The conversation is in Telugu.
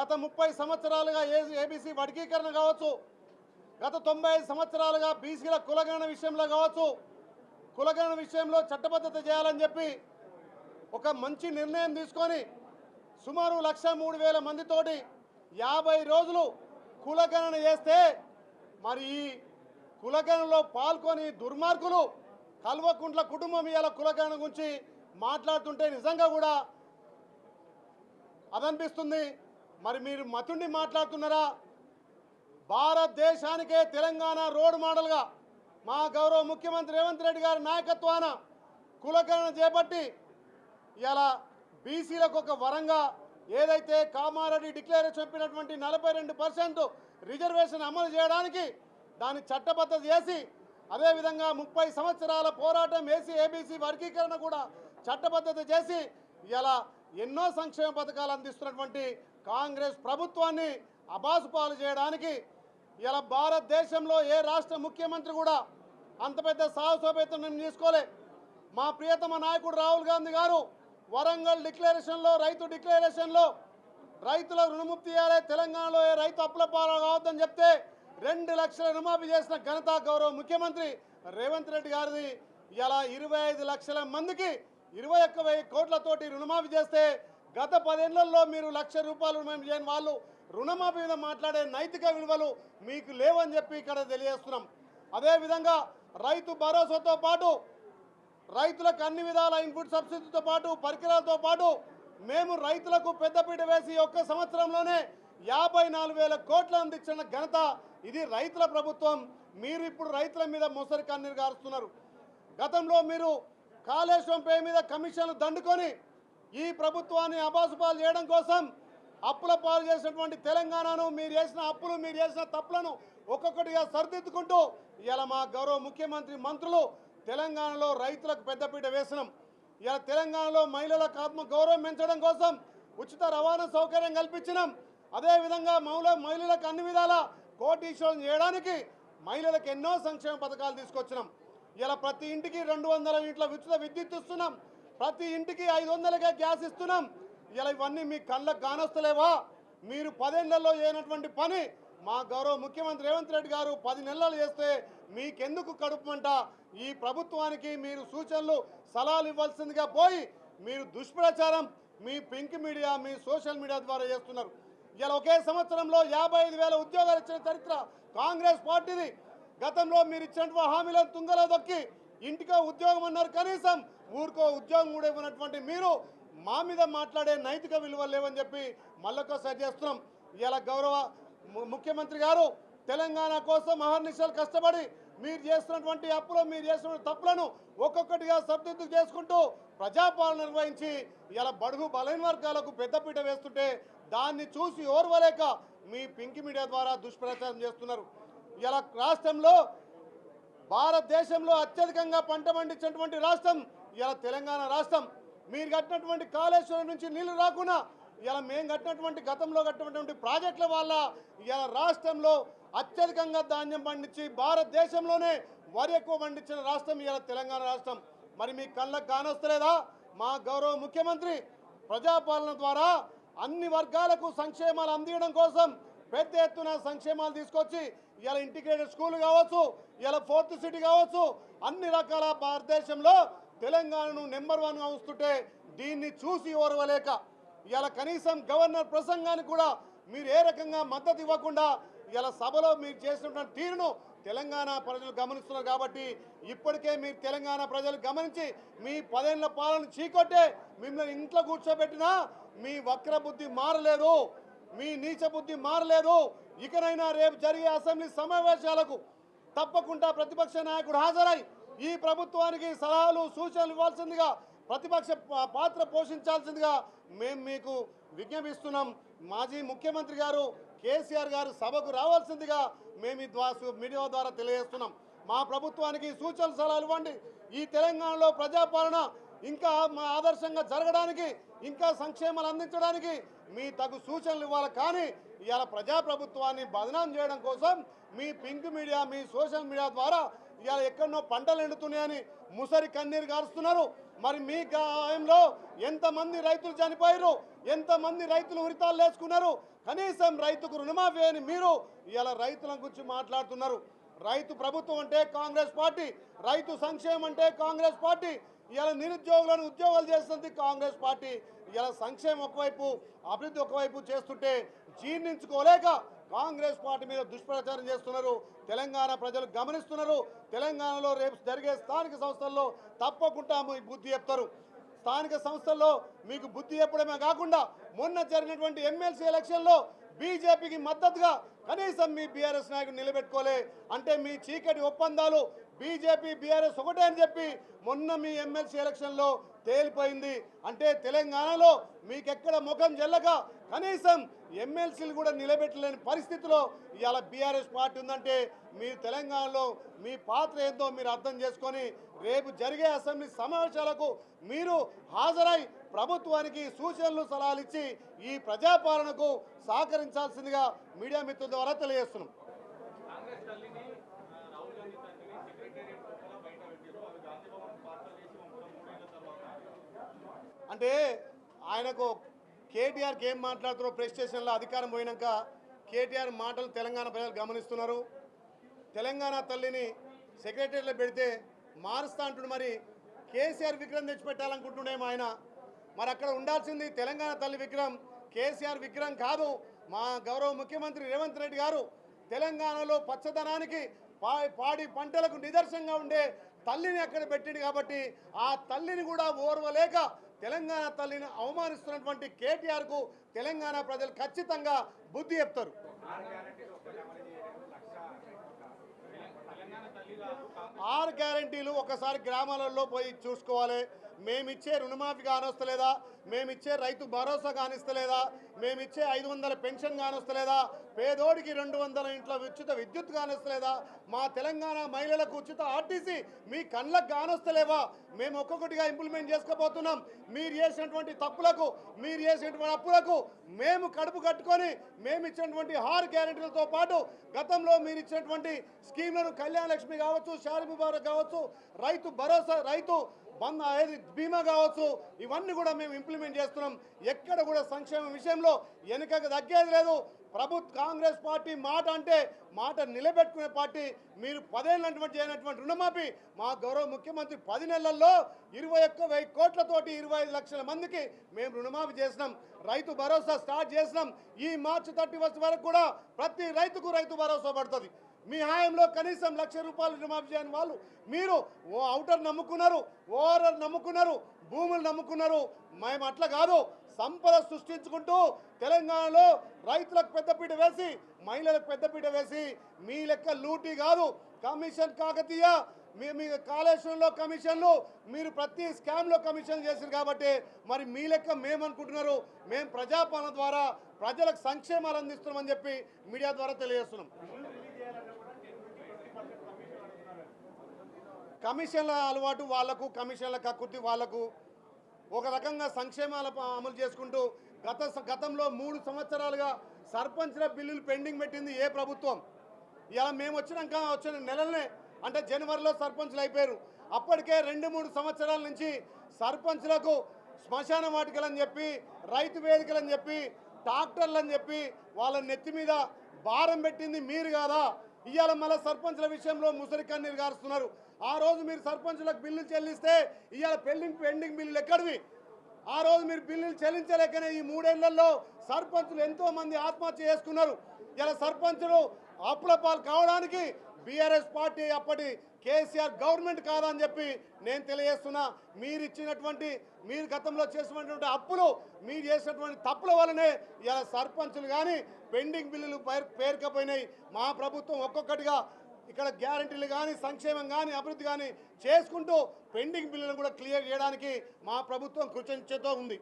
గత 30 సంవత్సరాలుగా ఏబీసీ వర్గీకరణ కావచ్చు, గత 95 సంవత్సరాలుగా బీసీల కులగణన విషయంలో కావచ్చు, కులగణన విషయంలో చట్టబద్ధత చేయాలని చెప్పి ఒక మంచి నిర్ణయం తీసుకొని సుమారు 1,03,000 మందితోటి 50 రోజులు కులగణన చేస్తే మరి ఈ కులగణనలో పాల్గొని దుర్మార్గులు కల్వకుంట్ల కుటుంబం ఇవాళ కులగణన గురించి మాట్లాడుతుంటే నిజంగా కూడా అదనిపిస్తుంది. మరి మీరు మతుండి మాట్లాడుతున్నారా? భారతదేశానికే తెలంగాణ రోడ్ మోడల్గా మా గౌరవ ముఖ్యమంత్రి రేవంత్ రెడ్డి గారి నాయకత్వాన కులగణన చేపట్టి ఇలా బీసీలకు ఒక వరంగా ఏదైతే కామారెడ్డి డిక్లేరేషన్ చెప్పినటువంటి 42% రిజర్వేషన్ అమలు చేయడానికి దాన్ని చట్టబద్ధత చేసి, అదేవిధంగా 30 సంవత్సరాల పోరాటం ఏబీసీ వర్గీకరణ కూడా చట్టబద్ధత చేసి ఇలా ఎన్నో సంక్షేమ పథకాలు అందిస్తున్నటువంటి కాంగ్రెస్ ప్రభుత్వాన్ని అబాసుపాలు చేయడానికి ఇలా భారతదేశంలో ఏ రాష్ట్ర ముఖ్యమంత్రి కూడా అంత పెద్ద సాహసోపేతం తీసుకోలే. మా ప్రియతమ నాయకుడు రాహుల్ గాంధీ గారు వరంగల్ డిక్లరేషన్లో, రైతు డిక్లరేషన్లో రైతుల రుణముక్తి చేయాలి, తెలంగాణలో ఏ రైతు అప్పుల పాలు కావద్దని చెప్తే 2 లక్షల రుణమాఫీ చేసిన ఘనత గౌరవ ముఖ్యమంత్రి రేవంత్ రెడ్డి గారిది. ఇలా 25 లక్షల మందికి 21,000 కోట్లతోటి రుణమాఫీ చేస్తే గత 10 ఏళ్లలో మీరు ₹1,00,000 రుణమాఫీ చేయని వాళ్ళు రుణమాఫీ మీద మాట్లాడే నైతిక విలువలు మీకు లేవని చెప్పి ఇక్కడ తెలియజేస్తున్నాం. అదేవిధంగా రైతు భరోసాతో పాటు రైతులకు అన్ని విధాల ఇన్పుట్ సబ్సిడీతో పాటు పరికరాలతో పాటు మేము రైతులకు పెద్దపీట వేసి ఒక్క సంవత్సరంలోనే 54,000 కోట్లు అందించిన ఘనత ఇది రైతుల ప్రభుత్వం. మీరు ఇప్పుడు రైతుల మీద మొసరి కన్నీరు గారుస్తున్నారు. గతంలో మీరు కాళేశ్వరం పే మీద కమిషన్లు దండుకొని ఈ ప్రభుత్వాన్ని అబాసుపాలు చేయడం కోసం అప్పుల పాలు చేసినటువంటి తెలంగాణను, మీరు చేసిన అప్పులు, మీరు చేసిన తప్పులను ఒక్కొక్కటిగా సరిదిద్దుకుంటూ ఇలా మా గౌరవ ముఖ్యమంత్రి మంత్రులు తెలంగాణలో రైతులకు పెద్దపీట వేసినాం. ఇలా తెలంగాణలో మహిళలకు ఆత్మ గౌరవం పెంచడం కోసం ఉచిత రవాణా సౌకర్యం కల్పించినాం. అదేవిధంగా మహిళలకు అన్ని విధాల కోటీశ్వరం చేయడానికి మహిళలకు ఎన్నో సంక్షేమ పథకాలు తీసుకొచ్చినాం. ఇలా ప్రతి ఇంటికి 200 యూనిట్ల ఉచిత విద్యుత్ ఇస్తున్నాం, ప్రతి ఇంటికి 500గా గ్యాస్ ఇస్తున్నాం. ఇలా ఇవన్నీ మీ కళ్ళకు కానొస్తలేవా? మీరు 10 ఏళ్లలో చేయనటువంటి పని మా గౌరవ ముఖ్యమంత్రి రేవంత్ రెడ్డి గారు 10 నెలలు చేస్తే మీకెందుకు కడుపుమంట? ఈ ప్రభుత్వానికి మీరు సూచనలు సలహాలు ఇవ్వాల్సిందిగా పోయి మీరు దుష్ప్రచారం మీ పింక్ మీడియా, మీ సోషల్ మీడియా ద్వారా చేస్తున్నారు. ఇలా ఒకే సంవత్సరంలో 55,000 ఉద్యోగాలు ఇచ్చిన చరిత్ర కాంగ్రెస్ పార్టీది. గతంలో మీరు ఇచ్చినటువంటి హామీలను తుంగలో దొక్కి ఇంటికో ఉద్యోగం అన్నారు, కనీసం ఊరికో ఉద్యోగం కూడా ఇవ్వనటువంటి మీరు మా మీద మాట్లాడే నైతిక విలువలు లేవని చెప్పి మళ్ళొకసారి చేస్తున్నాం. ఇలా గౌరవ ముఖ్యమంత్రి గారు తెలంగాణ కోసం అహర్నిశలు కష్టపడి మీరు చేస్తున్నటువంటి అప్పులు, మీరు చేస్తున్న తప్పులను ఒక్కొక్కటిగా సరిదిద్దు చేసుకుంటూ ప్రజాపాలన నిర్వహించి ఇలా బడుగు బలైన వర్గాలకు పెద్దపీట వేస్తుంటే దాన్ని చూసి ఓర్వలేక మీ పింక్ మీడియా ద్వారా దుష్ప్రచారం చేస్తున్నారు. ఇలా రాష్ట్రంలో భారతదేశంలో అత్యధికంగా పంట పండించినటువంటి రాష్ట్రం ఇలా తెలంగాణ రాష్ట్రం. మీరు కట్టినటువంటి కాళేశ్వరం నుంచి నీళ్లు రాకుండా ఇలా మేము కట్టినటువంటి గతంలో కట్టినటువంటి ప్రాజెక్టుల వల్ల ఇలా రాష్ట్రంలో అత్యధికంగా ధాన్యం పండించి భారతదేశంలోనే వరి ఎక్కువ పండించిన రాష్ట్రం ఇలా తెలంగాణ రాష్ట్రం. మరి మీ కళ్ళకు కానొస్తలేదా? మా గౌరవ ముఖ్యమంత్రి ప్రజాపాలన ద్వారా అన్ని వర్గాలకు సంక్షేమాలు అందించడం కోసం పెద్ద ఎత్తున సంక్షేమాలు తీసుకొచ్చి ఇలా ఇంటిగ్రేటెడ్ స్కూల్ కావచ్చు, ఇలా 4th సిటీ కావచ్చు, అన్ని రకాల భారతదేశంలో తెలంగాణను నెంబర్ 1గా ఉంచుతుంటే దీన్ని చూసి ఓర్వలేక ఇలా కనీసం గవర్నర్ ప్రసంగానికి కూడా మీరు ఏ రకంగా మద్దతు ఇవ్వకుండా ఇలా సభలో మీరు చేసినటువంటి తీరును తెలంగాణ ప్రజలు గమనిస్తున్నారు. కాబట్టి ఇప్పటికే మీరు తెలంగాణ ప్రజలు గమనించి మీ 10 ఏళ్ల పాలన చీకొట్టే మిమ్మల్ని ఇంట్లో కూర్చోబెట్టినా మీ వక్ర బుద్ధి మారలేదు, మీ నీచ బుద్ధి మారలేదు. ఇకనైనా రేపు జరిగే అసెంబ్లీ సమావేశాలకు తప్పకుండా ప్రతిపక్ష నాయకుడు హాజరై ఈ ప్రభుత్వానికి సలహాలు సూచనలు ఇవ్వాల్సిందిగా, ప్రతిపక్ష పాత్ర పోషించాల్సిందిగా మేము మీకు విజ్ఞపిస్తున్నాం. మాజీ ముఖ్యమంత్రి గారు కేసీఆర్ గారు సభకు రావాల్సిందిగా మేము మీడియా ద్వారా తెలియజేస్తున్నాం. మా ప్రభుత్వానికి సూచనలు సలహాలు ఇవ్వండి. ఈ తెలంగాణలో ప్రజాపాలన ఇంకా ఆదర్శంగా జరగడానికి, ఇంకా సంక్షేమాలు అందించడానికి మీ తగు సూచనలు ఇవ్వాలి. కానీ ఇవాళ ప్రజాప్రభుత్వాన్ని బదనాం చేయడం కోసం మీ పింక్ మీడియా, మీ సోషల్ మీడియా ద్వారా ఇవాళ ఎక్కడనో పంటలు ఎండుతున్నాయని ముసరి కన్నీరు గారుస్తున్నారు. మరి మీ గాయంలో ఎంతమంది రైతులు చనిపోయారు, ఎంతమంది రైతులు ఉరితాలు వేసుకున్నారు. కనీసం రైతుకు రుణమాఫీ అని మీరు ఇలా రైతుల గురించి మాట్లాడుతున్నారు. రైతు ప్రభుత్వం అంటే కాంగ్రెస్ పార్టీ, రైతు సంక్షేమం అంటే కాంగ్రెస్ పార్టీ. ఇలా నిరుద్యోగులను ఉద్యోగాలు చేస్తుంది కాంగ్రెస్ పార్టీ. ఇలా సంక్షేమం ఒకవైపు, అభివృద్ధి ఒకవైపు చేస్తుంటే జీర్ణించుకోలేక కాంగ్రెస్ పార్టీ మీద దుష్ప్రచారం చేస్తున్నారు. తెలంగాణ ప్రజలు గమనిస్తున్నారు. తెలంగాణలో రేపు జరిగే స్థానిక సంస్థల్లో తప్పకుండా మీకు బుద్ధి చెప్తారు. స్థానిక సంస్థల్లో మీకు బుద్ధి చెప్పడమే కాకుండా మొన్న జరిగినటువంటి ఎమ్మెల్సీ ఎలక్షన్లో బీజేపీకి మద్దతుగా కనీసం మీ బీఆర్ఎస్ నాయకుడు నిలబెట్టుకోలే. అంటే మీ చీకటి ఒప్పందాలు బీజేపీ బీఆర్ఎస్ ఒకటే అని చెప్పి మొన్న మీ ఎమ్మెల్సీ ఎలక్షన్లో తేలిపోయింది. అంటే తెలంగాణలో మీకెక్కడ ముఖం చెల్లక కనీసం ఎమ్మెల్సీలు కూడా నిలబెట్టలేని పరిస్థితిలో ఇవాళ బీఆర్ఎస్ పార్టీ ఉందంటే మీరు తెలంగాణలో మీ పాత్ర ఏందో మీరు అర్థం చేసుకొని రేపు జరిగే అసెంబ్లీ సమావేశాలకు మీరు హాజరై ప్రభుత్వానికి సూచనలు సలహాలు ఇచ్చి ఈ ప్రజాపాలనకు సహకరించాల్సిందిగా మీడియా మిత్రుల ద్వారా తెలియజేస్తున్నాం. అంటే ఆయనకు కేటీఆర్కి ఏం మాట్లాడుతున్నారో ప్రెస్ స్టేషన్లో అధికారం పోయినాక కేటీఆర్ మాటలు తెలంగాణ ప్రజలు గమనిస్తున్నారు. తెలంగాణ తల్లిని సెక్రటరీలో పెడితే మారుస్తా అంటుండు. మరి కేసీఆర్ విగ్రహం తెచ్చిపెట్టాలనుకుంటుండేమో ఆయన. మరి అక్కడ ఉండాల్సింది తెలంగాణ తల్లి విగ్రహం, కేసీఆర్ విగ్రహం కాదు. మా గౌరవ ముఖ్యమంత్రి రేవంత్ రెడ్డి గారు తెలంగాణలో పచ్చదనానికి పాడి పంటలకు నిదర్శనంగా ఉండే తల్లిని అక్కడ పెట్టింది కాబట్టి ఆ తల్లిని కూడా ఓర్వలేక తెలంగాణ తల్లిని అవమానిస్తున్నటువంటి కేటీఆర్కు తెలంగాణ ప్రజలు ఖచ్చితంగా బుద్ధి చెప్తారు. 6 గ్యారెంటీలు ఒకసారి గ్రామాలలో పోయి చూసుకోవాలి. మేమిచ్చే రుణమాఫీ కానొస్తలేదా, మేమిచ్చే రైతు భరోసా కానిస్తలేదా, మేమిచ్చే 500 పెన్షన్ కానొస్తలేదా, పేదోడికి 200 ఇంట్లో ఉచిత విద్యుత్ కానొస్తలేదా, మా తెలంగాణ మహిళలకు ఉచిత ఆర్టీసీ మీ కళ్ళకు కానొస్తలేవా, మేము ఒక్కొక్కటిగా ఇంప్లిమెంట్ చేసుకోబోతున్నాం. మీరు చేసినటువంటి తప్పులకు, మీరు చేసినటువంటి అప్పులకు మేము కడుపు కట్టుకొని మేము ఇచ్చినటువంటి 6 గ్యారెంటీలతో పాటు గతంలో మీరు ఇచ్చినటువంటి స్కీమ్లను కళ్యాణ లక్ష్మి కావచ్చు, షాది ముబారక్ కావచ్చు, రైతు భరోసా, రైతు బీమా కావచ్చు, ఇవన్నీ కూడా మేము ఇంప్లిమెంట్ చేస్తున్నాం. ఎక్కడ కూడా సంక్షేమం విషయంలో వెనుకకు తగ్గేది లేదు. కాంగ్రెస్ పార్టీ మాట అంటే మాట నిలబెట్టుకునే పార్టీ. మీరు 10 ఏళ్ళ చేయనటువంటి రుణమాఫీ మా గౌరవ ముఖ్యమంత్రి 10 నెలల్లో 21,000 కోట్లతోటి 25 లక్షల మందికి మేము రుణమాఫీ చేసినాం. రైతు భరోసా స్టార్ట్ చేసినాం. ఈ మార్చి 31 వరకు కూడా ప్రతి రైతుకు రైతు భరోసా పడుతుంది. మీ హాయంలో కనీసం ₹1,00,000 రుణమాఫీ చేయని వాళ్ళు మీరు అవుటర్ నమ్ముకున్నారు, ఓవర్ నమ్ముకున్నారు, భూములు నమ్ముకున్నారు. మేము అట్లా కాదు, సంపద సృష్టించుకుంటూ తెలంగాణలో రైతులకు పెద్దపీట వేసి, మహిళలకు పెద్దపీట వేసి, మీ లెక్క లూటీ కాదు, కమిషన్ కాకతీయ, మీ కాళేశ్వరంలో కమిషన్లు, మీరు ప్రతి స్కామ్లో కమిషన్లు చేశారు కాబట్టి మరి మీ లెక్క మేమనుకుంటున్నారు. మేము ప్రజాపాలన ద్వారా ప్రజలకు సంక్షేమాలు అందిస్తున్నామని చెప్పి మీడియా ద్వారా తెలియజేస్తున్నాం. కమిషన్ల అలవాటు వాళ్లకు, కమిషన్ల కక్కుర్తి వాళ్లకు. ఒక రకంగా సంక్షేమాల అమలు చేసుకుంటూ గతంలో 3 సంవత్సరాలుగా సర్పంచ్ల బిల్లులు పెండింగ్ పెట్టింది ఏ ప్రభుత్వం. ఇలా మేము వచ్చిన నెలలనే అంటే జనవరిలో సర్పంచ్లు అయిపోయారు. అప్పటికే 2-3 సంవత్సరాల నుంచి సర్పంచ్లకు శ్మశాన వాటికలని చెప్పి, రైతు వేదికలని చెప్పి, ట్రాక్టర్లని చెప్పి వాళ్ళ నెత్తి మీద భారం పెట్టింది మీరు కాదా. ఇవాళ మళ్ళీ సర్పంచ్ల విషయంలో ముసలి కన్నీరు గారుస్తున్నారు. ఆ రోజు మీరు సర్పంచులకు బిల్లులు చెల్లిస్తే ఇవాళ పెండింగ్ బిల్లులు ఎక్కడివి? ఆ రోజు మీరు బిల్లులు చెల్లించలేకనే ఈ 3 ఏళ్లలో సర్పంచులు ఎంతోమంది ఆత్మహత్య చేసుకున్నారు. ఇలా సర్పంచులు అప్పుల పాలు కావడానికి బీఆర్ఎస్ పార్టీ అప్పటి కేసీఆర్ గవర్నమెంట్ కాదని చెప్పి నేను తెలియజేస్తున్నా. మీరు గతంలో చేసినటువంటి అప్పులు, మీరు చేసినటువంటి తప్పుల వల్లనే ఇలా సర్పంచులు కానీ పెండింగ్ బిల్లులు పేరుకపోయినాయి. మా ప్రభుత్వం ఒక్కొక్కటిగా ఇక్కడ గ్యారంటీలు కానీ, సంక్షేమం కానీ, అభివృద్ధి కానీ చేసుకుంటూ పెండింగ్ బిల్లులను కూడా క్లియర్ చేయడానికి మా ప్రభుత్వం కృతజ్ఞతతో ఉంది.